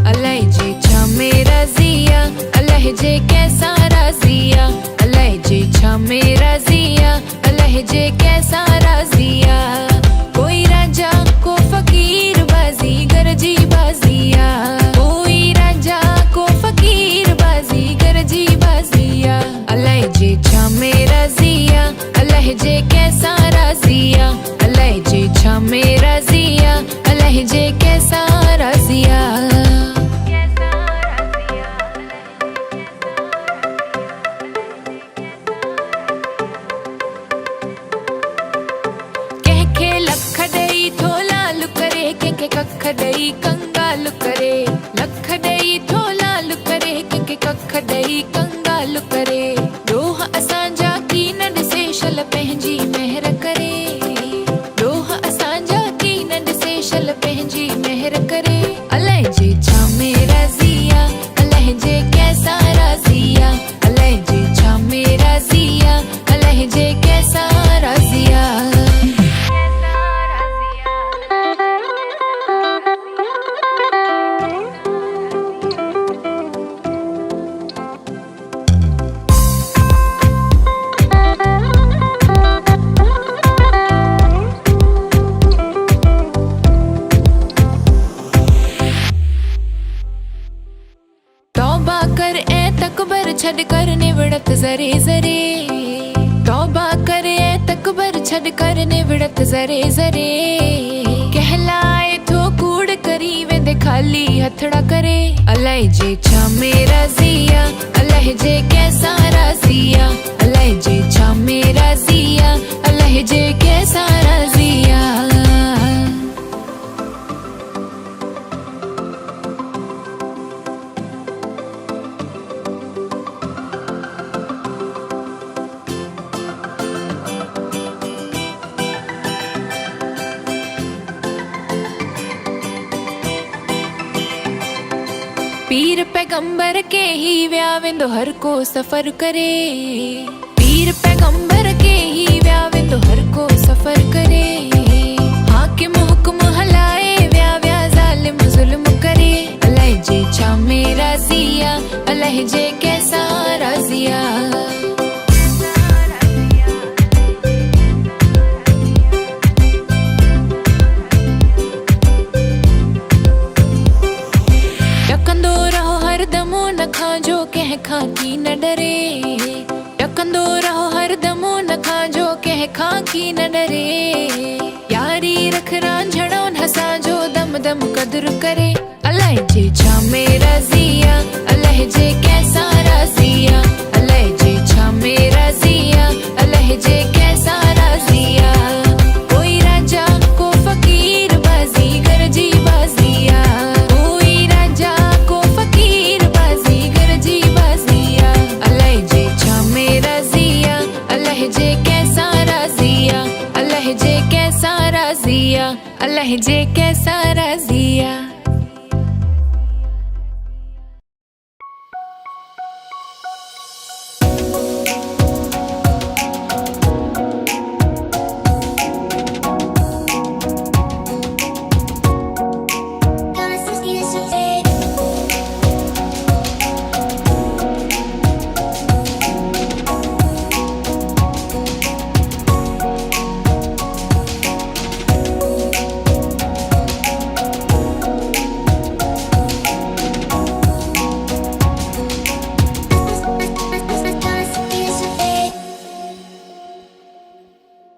अलहजे छा मेरा जिया, अलहजे कैसा राजिया, अलहजे छा मेरा जिया, अलहजे कैसा राजिया। कोई राजा को फकीर बाजी गरजी बाजिया, कोई राजा को फकीर बाजी गरजी बाजिया। अलहजे छा मेरा जिया, अलहजे कैसा राजिया, अलहजे छा मेरा जिया, अलहजे कैसा राजिया। के कख दई कंगाल करे, लख दई थोलाल करे के कख दई कंगाल करे। डोह असांजा की न ॾिसे शल पंहिंजी महर करे, डोह असांजा की न ॾिसे शल पंहिंजी महर करे। अलहजे छा मेरा जिया, अलहजे कैसा राजिया, अलहजे छा मेरा जिया, अलहजे कैसा राजिया। छड़ कर निवड़त जरे जरे, तौबा करे तकबर छड़ कर निवड़त जरे जरे। कहलाए थो कूड़ करी वेंदे खाली हथड़ा करे। अलहजे छा मेरा जिया, अलहजे कैसा राजिया, अलहजे छा मेरा जिया, अलहजे कैसा राजिया। पीर पैगंबर के ही व्या वेंदो हर को सफर करे, पीर पैगंबर के ही व्या वेंदो हर को सफर करे। हाकिम हुक्म हलाए व्या व्या जालिम जुल्म करे। अलहजे छा मेरा जिया, अलहजे कैसा राजिया। न खांजो कह खां की न डरे, टकंदो रहो हर दमो न खांजो कह खां की न डरे। यारी रख रांझणो हंसा जो दम दम कदर करे। अलहजे छा मेरा जिया, अलहजे कैसा राजिया, अलहजे छा मेरा जिया, अलहजे कैसा राजिया। कोई राजा को फकीर बाजी गरजी बाजिया, कोई राजा को फकीर अलहजे छा मेरा जिया, अलहजे कैसा राजिया, अलहजे कैसा राजिया, अलहजे कैसा राजिया।